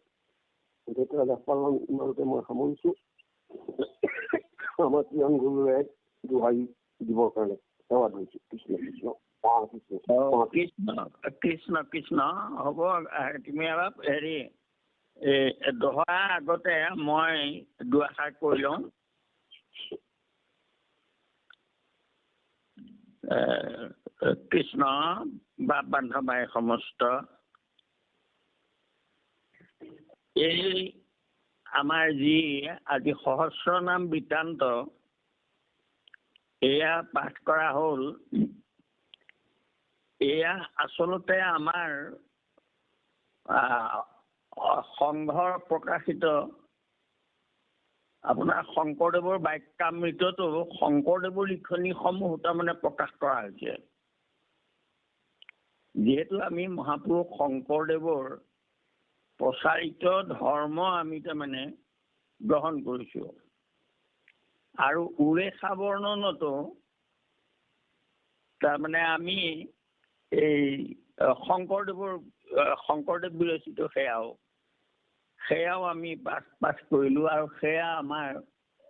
Speaker 3: দেউতাৰ লাভ পালন ইমানতে মই সামৰিছোঁ। আমাৰ কিয়ন গুৰুৱে দোহাই দিবৰ কাৰণে সেৱা ধৰিছোঁ। কৃষ্ণ কৃষ্ণ
Speaker 2: কৃষ্ণ কৃষ্ণ কৃষ্ণ। হ'ব, তুমি অলপ হেৰি দহা আগতে মই দুআষাৰ কৈ লওঁ। কৃষ্ণ বা বান্ধৱাই সমস্ত, এই আমাৰ যি আজি সহস্ৰ নাম বৃত্তান্ত এয়া পাঠ কৰা হ'ল, এয়া আচলতে আমাৰ সংঘৰ প্ৰকাশিত আপোনাৰ শংকৰদেৱৰ বাক্যামৃততো শংকৰদেৱৰ লিখনিসমূহ তাৰমানে প্ৰকাশ কৰা হৈছে। যিহেতু আমি মহাপুৰুষ শংকৰদেৱৰ প্ৰচাৰিত ধৰ্ম আমি তাৰমানে গ্ৰহণ কৰিছোঁ, আৰু উৰেষা বৰ্ণনতো তাৰমানে আমি এই শংকৰদেৱ বিৰচিত সেয়াও আমি পাঠ কৰিলোঁ, আৰু সেয়া আমাৰ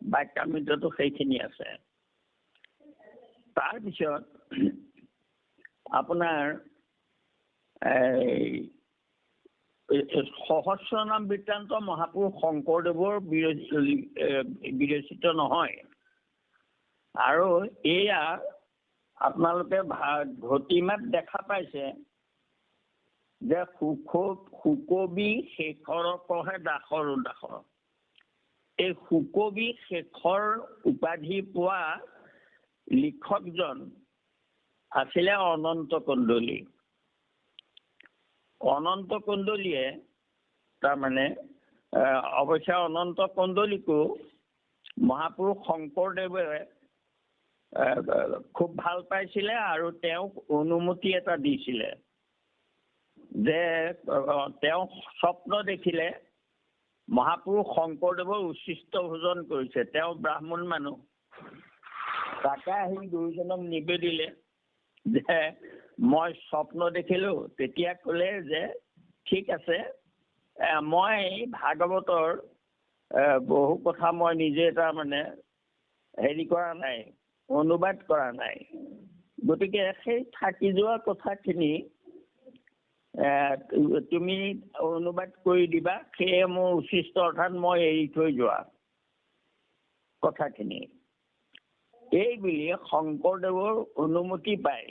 Speaker 2: বাক্যামৃততো সেইখিনি আছে। তাৰপিছত আপোনাৰ সহস্ৰ নাম বৃত্তান্ত মহাপুৰুষ শংকৰদেৱৰ বিৰচিত নহয়, আৰু এয়া আপোনালোকে ঘটিমাত দেখা পাইছে যে সুকবি শেখৰকহে দাসৰ উদাসৰ। এই সুকবি শেখৰ উপাধি পোৱা লিখকজন আছিলে অনন্ত কন্দলী। অনন্ত কন্দলীয়ে তাৰমানে অৱশ্যে অনন্ত কন্দলীকো মহাপুৰুষ শংকৰদেৱে খুব ভাল পাইছিলে, আৰু তেওঁক অনুমতি এটা দিছিলে যে তেওঁ স্বপ্ন দেখিলে মহাপুৰুষ শংকৰদেৱৰ উচ্ছিষ্ট ভোজন কৰিছে। তেওঁ ব্ৰাহ্মণ মানুহ, তাকে আহি গুৰুজনক নিবেদিলে যে মই স্বপ্ন দেখিলোঁ। তেতিয়া ক'লে যে ঠিক আছে, মই ভাগৱতৰ বহু কথা মই নিজে তাৰমানে হেৰি কৰা নাই, অনুবাদ কৰা নাই, গতিকে সেই থাকি যোৱা কথাখিনি তুমি অনুবাদ কৰি দিবা, সেয়ে মোৰ উচিষ্ট, অৰ্থাৎ মই এৰি থৈ যোৱা কথাখিনি। এই বুলি শংকৰদেৱৰ অনুমতি পাই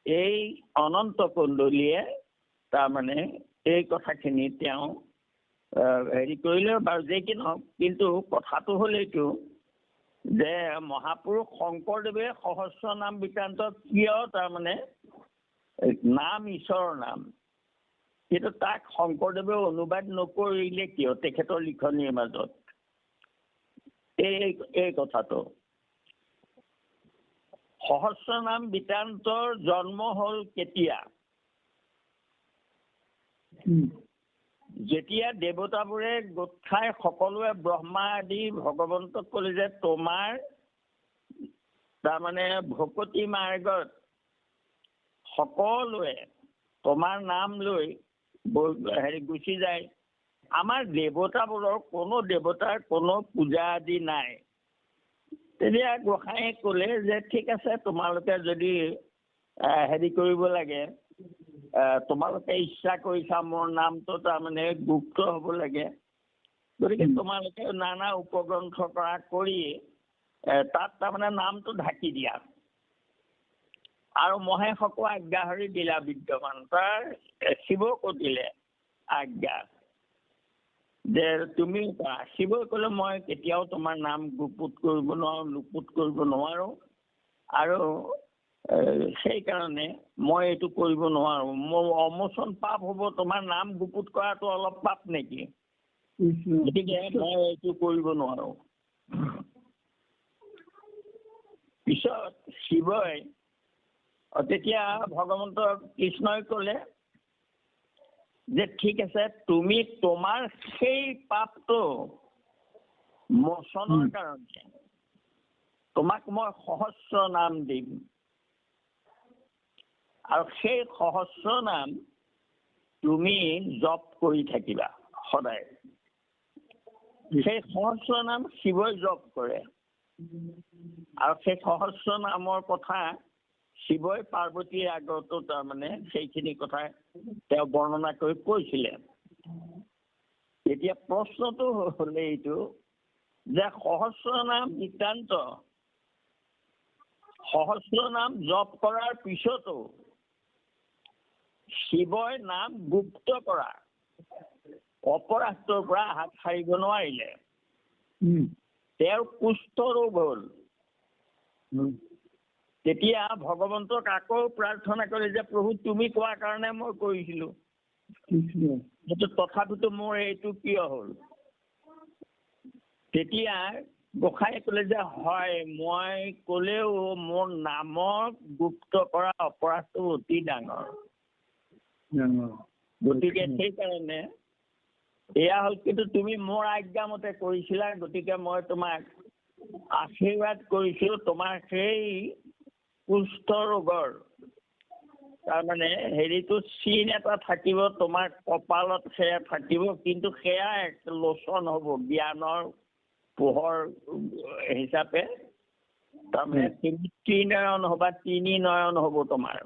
Speaker 2: এই অনন্ত কন্দলীয়ে তাৰমানে এই কথাখিনি তেওঁ হেৰি কৰিলে বাৰু, যে কি নহওক। কিন্তু কথাটো হ'ল এইটো যে মহাপুৰুষ শংকৰদেৱে সহস্ৰ নাম বৃত্তান্তত কিয় তাৰমানে নাম ঈশ্বৰৰ নাম, কিন্তু তাক শংকৰদেৱে অনুবাদ নকৰিলে কিয় তেখেতৰ লিখনিৰ মাজত, এই কথাটো। সহস্ৰ নাম বৃত্তান্তৰ জন্ম হ'ল কেতিয়া? যেতিয়া দেৱতাবোৰে গোট খাই সকলোৱে ব্ৰহ্মা আদি ভগৱন্তক ক'লে যে তোমাৰ তাৰমানে ভকতি মাৰ্গত সকলোৱে তোমাৰ নাম লৈ গুচি যায়। আমাৰ দেৱতাবোৰৰ কোনো দেৱতাৰ কোনো পূজা আদি নাই। তেতিয়া গোসাঁয়ে ক'লে যে ঠিক আছে, তোমালোকে যদি হেৰি কৰিব লাগে, তোমালোকে ইচ্ছা কৰিছা মোৰ নামটো তাৰমানে গুপ্ত হ'ব লাগে, গতিকে তোমালোকে নানা উপগ্ৰন্থ কৰি তাত তাৰমানে নামটো ঢাকি দিয়া। আৰু মহেশকো আজ্ঞাহৰি দিলা বিদ্যমান, তাৰ শিৱকো দিলে আজ্ঞা যে তুমি শিৱই ক'লে মই কেতিয়াও তোমাৰ নাম গুপুত কৰিব নোৱাৰোঁ, লুপুত কৰিব নোৱাৰোঁ, আৰু সেইকাৰণে মই এইটো কৰিব নোৱাৰো। মোৰ অমোচন পাপ হ'ব, তোমাৰ নাম গুপুত কৰাটো অলপ পাপ নেকি? গতিকে মই এইটো কৰিব নোৱাৰো। পিছত শিৱই তেতিয়া ভগৱন্ত কৃষ্ণই ক'লে যে ঠিক আছে, তুমি তোমাৰ সেই পাপটো মোচনৰ কাৰণে তোমাক মই সহস্ৰ নাম দিম, আৰু সেই সহস্ৰ নাম তুমি জপ কৰি থাকিবা সদায়। সেই সহস্ৰ নাম শিৱই জপ কৰে, আৰু সেই সহস্ৰ নামৰ কথা শিৱই পাৰ্বতীৰ আগতো তাৰমানে সেইখিনি কথা তেওঁ বৰ্ণনা কৰি কৈছিলে। এতিয়া প্ৰশ্নটো হ'লে এইটো যে সহস্ৰ নাম নিতান্ত, সহস্ৰ নাম জপ কৰাৰ পিছতো শিৱই নাম গুপ্ত কৰা অপৰাধটোৰ পৰা হাত সাৰিব নোৱাৰিলে। তেওঁৰ কুষ্ঠ ৰোগ হ'ল। তেতিয়া ভগৱন্তক আকৌ প্ৰাৰ্থনা কৰে যে প্ৰভু তুমি কোৱাৰ কাৰণে মই কৰিছিলো, কিন্তু তথাপিতো মোৰ এইটো কিয় হ'ল? তেতিয়া গোসাঁই ক'লে যে হয়, মই ক'লেও মোৰ নামক গুপ্ত কৰা অপৰাধটো অতি ডাঙৰ। গতিকে সেইকাৰণে এয়া হ'ল, কিন্তু তুমি মোৰ আজ্ঞামতে কৰিছিলা, গতিকে মই তোমাক আশীৰ্বাদ কৰিছো। তোমাৰ সেই কুষ্ঠ ৰোগৰ তাৰমানে হেৰিটো চিন এটা থাকিব, তোমাৰ কপালত সেয়া থাকিব, কিন্তু সেয়া এক লোচন হ'ব, জ্ঞানৰ পোহৰ হিচাপে তাৰমানে ত্ৰিনয়ন হ'বা, তিনি নয়ন হ'ব তোমাৰ।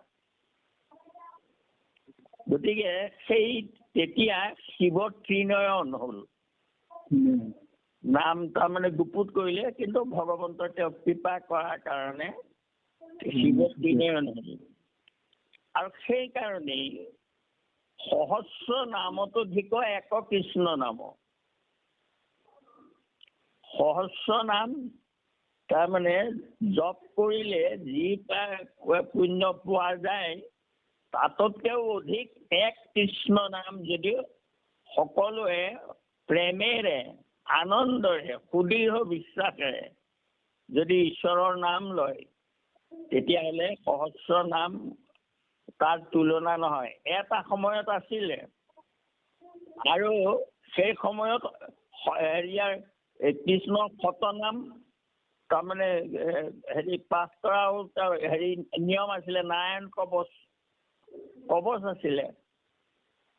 Speaker 2: গতিকে সেই তেতিয়া শিৱ ত্ৰিনয়ন হ'ল, নাম তাৰমানে গুপুত কৰিলে, কিন্তু ভগৱন্তই তেওঁক কৃপা কৰাৰ কাৰণে শিৱ ত্ৰিনয়ন হ'ল। আৰু সেইকাৰণেই সহস্ৰ নামতোধিক এক কৃষ্ণ নাম। সহস্ৰ নাম তাৰমানে জপ কৰিলে যি পুণ্য পোৱা যায়, তাতোতকেও অধিক এক কৃষ্ণ নাম যদি সকলোৱে প্ৰেমেৰে আনন্দৰে সুদৃঢ় বিশ্বাসেৰে যদি ঈশ্বৰৰ নাম লয়, তেতিয়াহ'লে সহস্ৰ নাম তাৰ তুলনা নহয়। এটা সময়ত আছিলে, আৰু সেই সময়ত হেৰিয়াৰ কৃষ্ণৰ শতনাম তাৰমানে হেৰি পাঠ কৰাও হেৰি নিয়ম আছিলে, নাৰায়ণ কবচ আছিলে।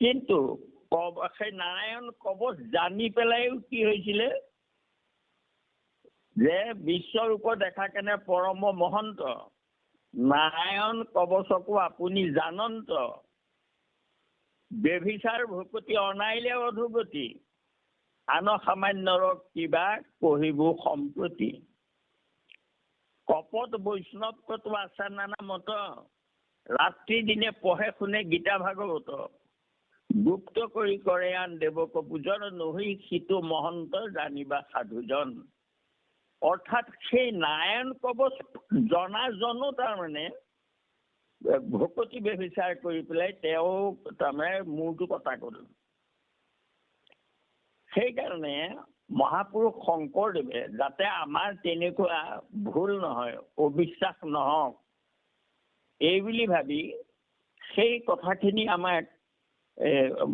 Speaker 2: কিন্তু সেই নাৰায়ণ কবচ জানি পেলাইও কি হৈছিলে যে বিশ্বৰূপ দেখা কেনে পৰম মহন্ত, নাৰায়ণ কবচকো আপুনি জানন্ত, বেভিচাৰ ভকতি অনাইলে অধুগতি, আন সামান্যৰ কিবা কহিব সম্প্ৰতি। কপট বৈষ্ণৱ কতো আছা নানা মত, ৰাত্ৰি দিনে পঢ়ে শুনে গীতা ভাগৱত, গুপ্ত কৰি কৰে আন দেৱক পূজন, নহি সিটো মহন্ত জানিবা সাধুজন। অৰ্থাৎ সেই নাৰায়ণ কবচ জনাজনো তাৰমানে ভকতি বেভিচাৰ কৰি পেলাই তেওঁ তাৰমানে মূৰটো কটা কৰিল। সেইকাৰণে মহাপুৰুষ শংকৰদেৱে যাতে আমাৰ তেনেকুৱা ভুল নহয়, অবিশ্বাস নহওক, এই বুলি ভাবি সেই কথাখিনি আমাক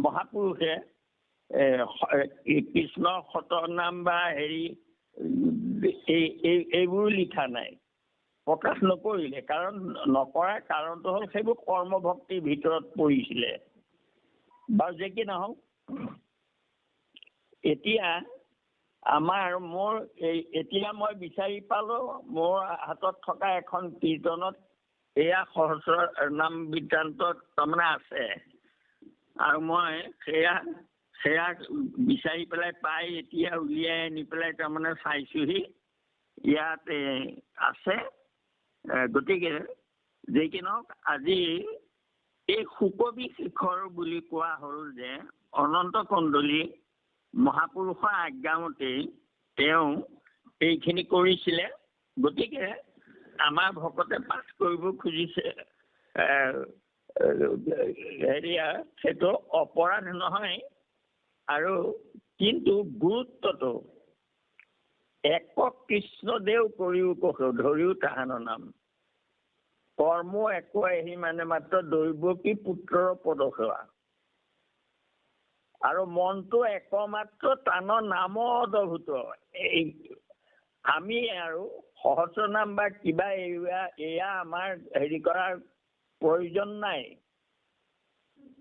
Speaker 2: মহাপুৰুষে কৃষ্ণ শতনাম বা হেৰি এইবোৰো লিখা নাই, প্ৰকাশ নকৰিলে। কাৰণ নকৰাৰ কাৰণটো হ'ল সেইবোৰ কৰ্মভক্তিৰ ভিতৰত পৰিছিলে। বাৰু যে কি নহওক, এতিয়া মোৰ এতিয়া মই বিচাৰি পালো, মোৰ হাতত থকা এখন কীৰ্তনত এয়া সহস্ৰ নাম বৃত্তান্তত তাৰমানে আছে, আৰু মই সেয়া বিচাৰি পেলাই পাই এতিয়া উলিয়াই আনি পেলাই তাৰমানে চাইছোহি, ইয়াত আছে। গতিকে যে কি নহওক, আজি এই শুকবি শিখৰ বুলি কোৱা হ'ল যে অনন্ত কণ্ডলী মহাপুৰুষৰ আজ্ঞামতেই তেওঁ এইখিনি কৰিছিলে। গতিকে আমাৰ ভকতে পাঠ কৰিব খুজিছে হেৰিয়া সেইটো অপৰাধ নহয় আৰু কিন্তু গুৰুত্বটো একক কৃষ্ণদেৱ কৰিও কহো ধৰিও তাহানৰ নাম কৰ্ম একো আহি মানে মাত্ৰ দৈৱকী পুত্ৰৰ পদসেৱা আৰু মনটো একমাত্ৰ টানৰ নামদভূত এই আমি আৰু সহস্ৰ নাম বা কিবা এয়া আমাৰ হেৰি কৰাৰ প্ৰয়োজন নাই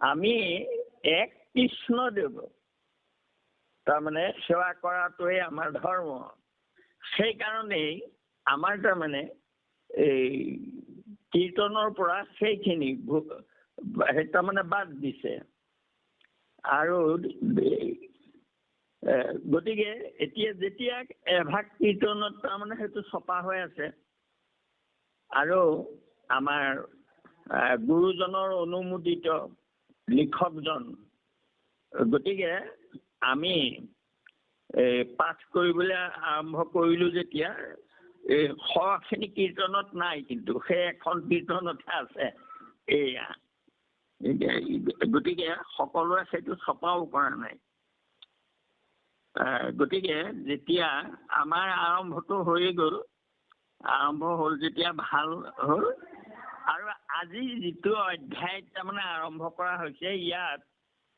Speaker 2: আমি এক কৃষ্ণদেৱ তাৰমানে সেৱা কৰাটোৱে আমাৰ ধৰ্ম সেইকাৰণেই আমাৰ তাৰমানে এই কীৰ্তনৰ পৰা সেইখিনি তাৰমানে বাদ দিছে আৰু গতিকে এতিয়া যেতিয়া এভাগ কীৰ্তনত তাৰমানে সেইটো ছপা হৈ আছে আৰু আমাৰ গুৰুজনৰ অনুমোদিত লিখকজন গতিকে আমি পাঠ কৰিবলৈ আৰম্ভ কৰিলোঁ যেতিয়া এই সখিনি কীৰ্তনত নাই কিন্তু সেই এখন কীৰ্তনতহে আছে এয়া গতিকে সকলোৱে সেইটো ছপাও কৰা নাই গতিকে যেতিয়া আমাৰ আৰম্ভটো হৈ গ'ল আৰম্ভ হ'ল যেতিয়া ভাল হ'ল আৰু আজি যিটো অধ্যায় তাৰমানে আৰম্ভ কৰা হৈছে ইয়াত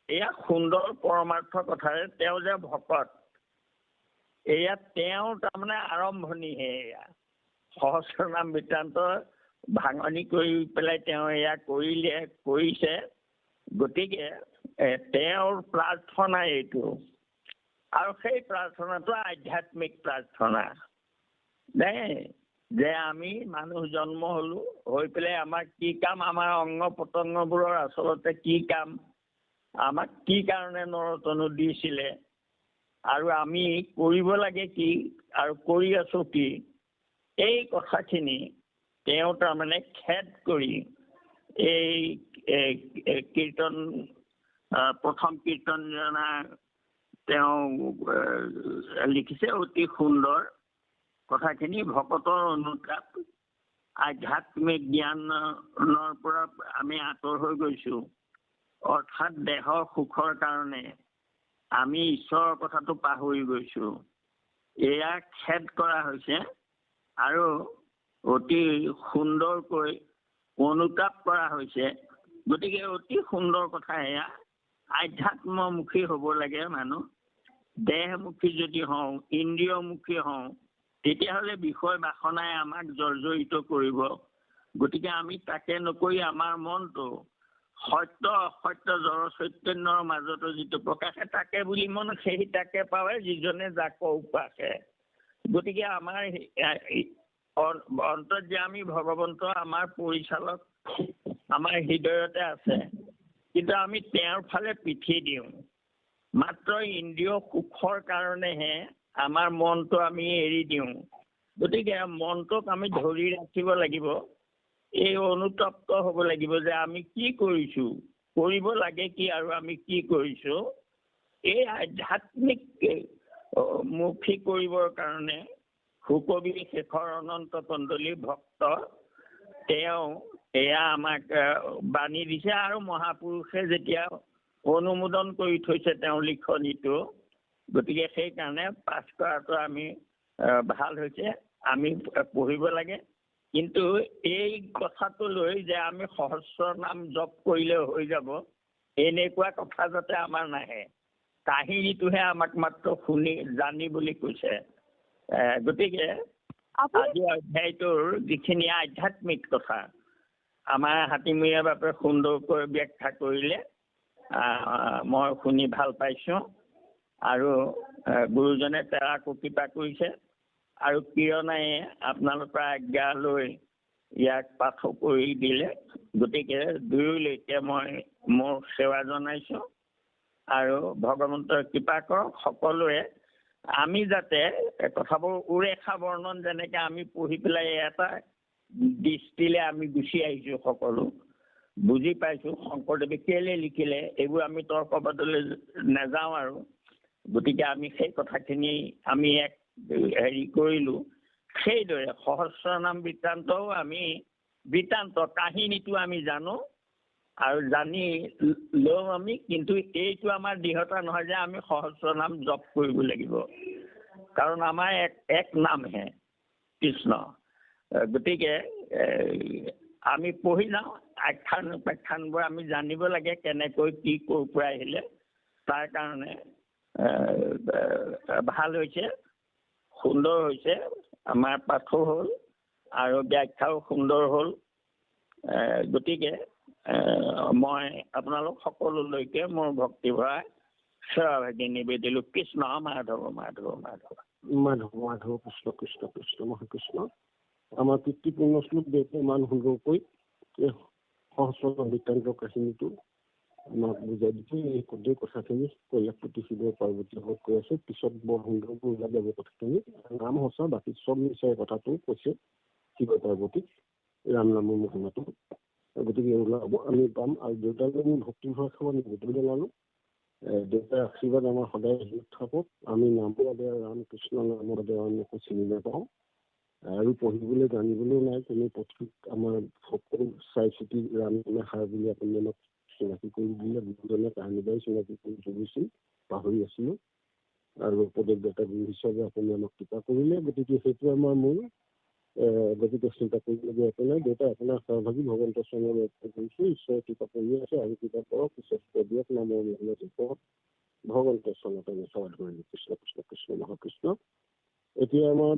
Speaker 2: এয়া সুন্দৰ পৰমাৰ্থ কথাৰে তেওঁ যে ভকত এয়া তেওঁ তাৰমানে আৰম্ভণিহে এয়া সহস্ৰ নাম বৃত্তান্ত ভাঙনি কৰি পেলাই তেওঁ এয়া কৰিছে গতিকে তেওঁৰ প্ৰাৰ্থনা এইটো আৰু সেই প্ৰাৰ্থনাটো আধ্যাত্মিক প্ৰাৰ্থনা দেই যে আমি মানুহ জন্ম হ'লো হৈ পেলাই আমাৰ কি কাম আমাৰ অংগ পতংগবোৰৰ আচলতে কি কাম আমাক কি কাৰণে নৰতনু দিছিলে আৰু আমি কৰিব লাগে কি আৰু কৰি আছো কি এই কথাখিনি তেওঁ তাৰমানে খেদ কৰি এই কীৰ্তন প্ৰথম কীৰ্তনজনা তেওঁ লিখিছে অতি সুন্দৰ কথাখিনি ভকতৰ অনুতাপ আধ্যাত্মিক জ্ঞানৰ পৰা আমি আঁতৰ হৈ গৈছোঁ অৰ্থাৎ দেহৰ সুখৰ কাৰণে আমি ঈশ্বৰৰ কথাটো পাহৰি গৈছোঁ এয়া খেদ কৰা হৈছে আৰু অতি সুন্দৰকৈ অনুতাপ কৰা হৈছে গতিকে অতি সুন্দৰ কথা এয়া আধ্যাত্মমুখী হ'ব লাগে মানুহ দেহমুখী যদি হওঁ ইন্দ্ৰিয়মুখী হওঁ তেতিয়াহ'লে বিষয় বাসনাই আমাক জৰ্জৰিত কৰিব গতিকে আমি তাকে নকৰি আমাৰ মনটো সত্য অসত্য জড় চৈতন্যৰ মাজতো যিটো প্ৰকাশে তাকে বুলি মন সেই তাকে পাৱে যিজনে যাক উপাসে গতিকে আমাৰ অন্তৰ্যামী ভগৱন্ত আমাৰ পৰিচালক আমাৰ হৃদয়তে আছে কিন্তু আমি তেওঁৰ ফালে পিঠি দিওঁ মাত্ৰ ইন্দ্ৰিয় সুখৰ কাৰণেহে আমাৰ মনটো আমি এৰি দিওঁ গতিকে মনটোক আমি ধৰি ৰাখিব লাগিব এই অনুতপ্ত হ'ব লাগিব যে আমি কি কৰিছোঁ কৰিব লাগে কি আৰু আমি কি কৰিছোঁ এই আধ্যাত্মিক মুখী কৰিবৰ কাৰণে সুকবি শেখৰ অনন্ত কন্দলী ভক্ত তেওঁ এয়া আমাক বাণী দিছে আৰু মহাপুৰুষে যেতিয়া অনুমোদন কৰি থৈছে তেওঁৰ লিখনিটো গতিকে সেইকাৰণে পাঠ কৰাটো আমি ভাল হৈছে আমি পঢ়িব লাগে কিন্তু এই কথাটো লৈ যে আমি সহস্ৰ নাম জপ কৰিলে হৈ যাব এনেকুৱা কথা যাতে আমাৰ নাহে কাহিনীটোহে আমাক মাত্ৰ শুনি জানি বুলি কৈছে গতিকে আজি অধ্যায়টোৰ যিখিনি আধ্যাত্মিক কথা আমাৰ হাতীমূৰীয়া বাপে সুন্দৰকৈ ব্যাখ্যা কৰিলে মই শুনি ভাল পাইছোঁ আৰু গুৰুজনে তেৰাকো কৃপা কৰিছে আৰু কিৰণাই আপোনালোকৰ আজ্ঞা লৈ ইয়াক পাঠ কৰি দিলে গতিকে দুয়োলৈকে মই মোৰ সেৱা জনাইছোঁ আৰু ভগৱন্তৰ কৃপা কৰক সকলোৱে আমি যাতে কথাবোৰ উৰেখা বৰ্ণন যেনেকৈ আমি পঢ়ি পেলাই এটা দৃষ্টিলে আমি গুচি আহিছোঁ সকলো বুজি পাইছোঁ শংকৰদেৱে কেলৈ লিখিলে এইবোৰ আমি তৰ্কবাদলৈ নাযাওঁ আৰু গতিকে আমি সেই কথাখিনি আমি এক হেৰি কৰিলোঁ সেইদৰে সহস্ৰনাম বৃত্তান্তও আমি বৃত্তান্ত কাহিনীটো আমি জানো আৰু জানি লওঁ আমি, কিন্তু এইটো আমাৰ দৃঢ়তা নহয় যে আমি সহস্ৰনাম জপ কৰিব লাগিব, কাৰণ আমাৰ এক নামহে কৃষ্ণ। গতিকে আমি পঢ়ি যাওঁ, আখ্যান উপাখ্যানবোৰ আমি জানিব লাগে কেনেকৈ কি ক'ৰ পৰা আহিলে। তাৰ কাৰণে ভাল হৈছে, সুন্দৰ হৈছে, আমাৰ পাঠো হ'ল আৰু ব্যাখ্যাও সুন্দৰ হ'ল। গতিকে মই আপোনালোক সকলোলৈকে মোৰ ভক্তি ভৰা সেৱা ভাগি নিবেদিলোঁ। কৃষ্ণ মাধৱ মাধৱ মাধৱ
Speaker 3: মাধৱ মাধৱ কৃষ্ণ কৃষ্ণ কৃষ্ণ মহাকৃষ্ণ। আমাৰ কীৰ্তিপূৰ্ণ শ্লোক দেৱে ইমান সুন্দৰকৈ এই সহস্ৰনাম বৃত্তান্তৰ কাহিনীটো আমাক বুজাই দিছে। এই গোটেই কথাখিনি কৈলাশপতি শিৱ পাৰ্বতী লগত কৈ আছে, পিছত বৰ সুন্দৰকৈ ওলাই যাব কথাখিনি। নাম সঁচা, বাকী চব মিছাই কথাটো কৈছে শিৱ পাৰ্বতীক, ৰাম নামৰ মহিমাটো। গতিকে ওলাব, আমি পাম। আৰু দেউতালৈ আমি ভক্তি ভৰা খাব নিবেদন জনালোঁ। দেউতাৰ আশীৰ্বাদ আমাৰ সদায় হেৰিত থাকক। আমি নামৰ বাবে ৰাম কৃষ্ণ নামৰ বাবে আমি একো চিনি নাপাওঁ আৰু পঢ়িবলৈ জানিবলৈও নাই কোনো পুথিত। আমাৰ সকলো চাই চিতি ৰাম নামে সাৰ বুলি আপুনি আমাক চিনাকি কৰি দিলে। দুজনে কাহিনী বাই চিনাকি কৰি ধৰিছিল, পাহৰি আছিলোঁ। আৰু উপদেশদাতা গুৰু হিচাপে আপুনি আমাক কৃপা কৰিলে। গতিকে সেইটো আমাৰ মূল। গতিকে চিন্তা কৰিবলগীয়া একো নাই। দেউতা আপোনাৰ সহভাগী ভগৱন্ত চৰণৰ কৰিছোঁ। ঈশ্বৰৰ কৃপা কৰি আছে আৰু কৃপা কৰক, পিছত দিয়ক নামৰ মহিমাটো কৰক। ভগৱন্ত চৰণতে আমি সেৱা ধৰিলোঁ। কৃষ্ণ কৃষ্ণ কৃষ্ণ মহাকৃষ্ণ। এতিয়া আমাৰ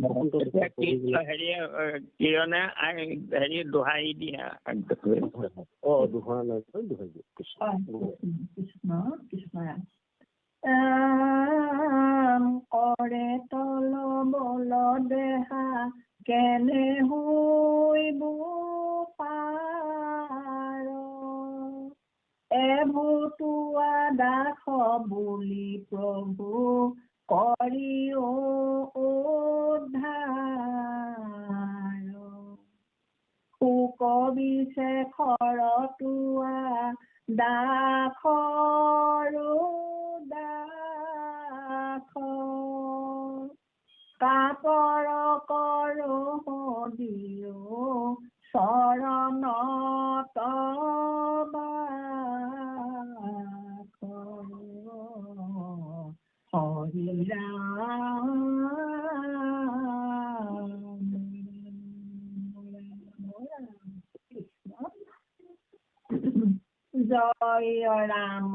Speaker 2: কিৰণে দোহাই দিয়া
Speaker 3: দোহা নাই, দোহাই দিয়ক। কৃষ্ণ
Speaker 1: কৃষ্ণ কৃষ্ণ ৰাম কৰে তল বল দেহা কেনে হৈব পাৰ, এবুতুৱা দাস বুলি প্ৰভু কৰি উদ্ধাৰ, শোক বিশেষৰ তোৱা দাসৰো দাস, কাতৰ কৰো দিও চৰণত বাস, হৰি ৰাম কৃষ্ণ। জয় ৰাম